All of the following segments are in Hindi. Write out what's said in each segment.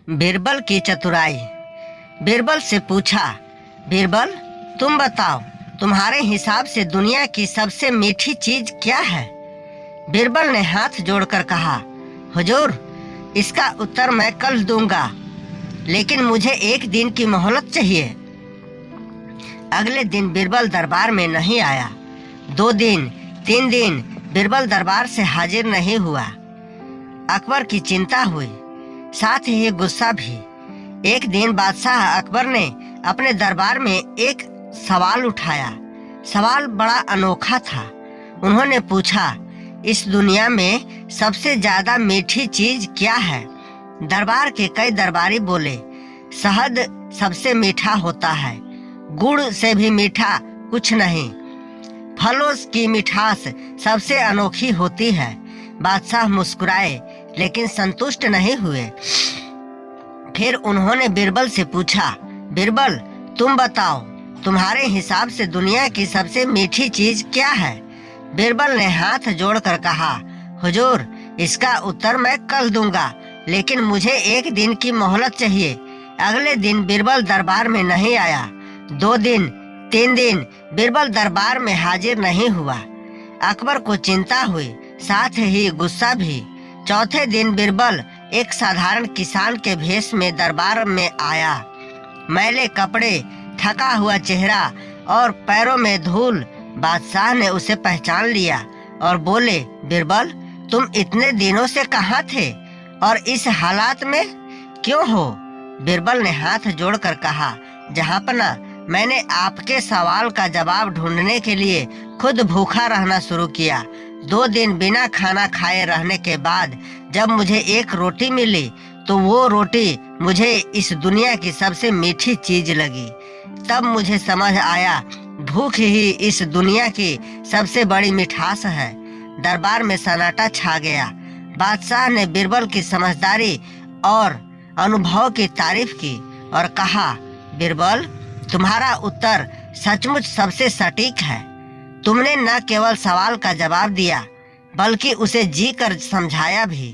बीरबल की चतुराई। बीरबल से पूछा, बीरबल तुम बताओ, तुम्हारे हिसाब से दुनिया की सबसे मीठी चीज क्या है? बीरबल ने हाथ जोड़कर कहा, हुजूर, इसका उत्तर मैं कल दूंगा, लेकिन मुझे एक दिन की मोहलत चाहिए। अगले दिन बीरबल दरबार में नहीं आया। 2 दिन 3 दिन बीरबल दरबार से हाजिर नहीं हुआ। अकबर की चिंता हुई, साथ ही गुस्सा भी। एक दिन बादशाह अकबर ने अपने दरबार में एक सवाल उठाया। सवाल बड़ा अनोखा था। उन्होंने पूछा, इस दुनिया में सबसे ज्यादा मीठी चीज क्या है? दरबार के कई दरबारी बोले, शहद सबसे मीठा होता है, गुड़ से भी मीठा कुछ नहीं, फलों की मिठास सबसे अनोखी होती है। बादशाह मुस्कुराए लेकिन संतुष्ट नहीं हुए। फिर उन्होंने बीरबल से पूछा, बीरबल तुम बताओ, तुम्हारे हिसाब से दुनिया की सबसे मीठी चीज क्या है? बीरबल ने हाथ जोड़कर कहा, हुजूर, इसका उत्तर मैं कल दूंगा, लेकिन मुझे एक दिन की मोहलत चाहिए। अगले दिन बीरबल दरबार में नहीं आया। 2 दिन 3 दिन बीरबल दरबार में हाजिर नहीं हुआ। अकबर को चिंता हुई, साथ ही गुस्सा भी। चौथे दिन बीरबल एक साधारण किसान के भेष में दरबार में आया। मैले कपड़े, थका हुआ चेहरा और पैरों में धूल। बादशाह ने उसे पहचान लिया और बोले, बीरबल तुम इतने दिनों से कहाँ थे और इस हालात में क्यों हो? बीरबल ने हाथ जोड़कर कहा, जहाँपना, मैंने आपके सवाल का जवाब ढूंढने के लिए खुद भूखा रहना शुरू किया। 2 दिन बिना खाना खाए रहने के बाद जब मुझे एक रोटी मिली तो वो रोटी मुझे इस दुनिया की सबसे मीठी चीज लगी। तब मुझे समझ आया, भूख ही इस दुनिया की सबसे बड़ी मिठास है। दरबार में सन्नाटा छा गया। बादशाह ने बीरबल की समझदारी और अनुभव की तारीफ की और कहा, बीरबल तुम्हारा उत्तर सचमुच सबसे सटीक है। तुमने न केवल सवाल का जवाब दिया बल्कि उसे जी कर समझाया भी।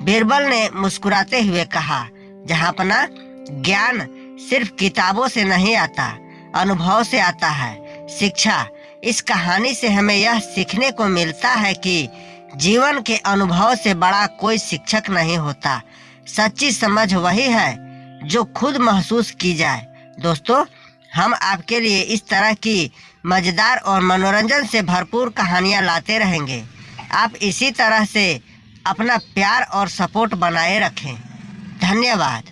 बीरबल ने मुस्कुराते हुए कहा, जहाँपना, ज्ञान सिर्फ किताबों से नहीं आता, अनुभव से आता है। शिक्षा, इस कहानी से हमें यह सीखने को मिलता है कि जीवन के अनुभव से बड़ा कोई शिक्षक नहीं होता। सच्ची समझ वही है जो खुद महसूस की जाए। दोस्तों, हम आपके लिए इस तरह की मजेदार और मनोरंजन से भरपूर कहानियाँ लाते रहेंगे। आप इसी तरह से अपना प्यार और सपोर्ट बनाए रखें। धन्यवाद।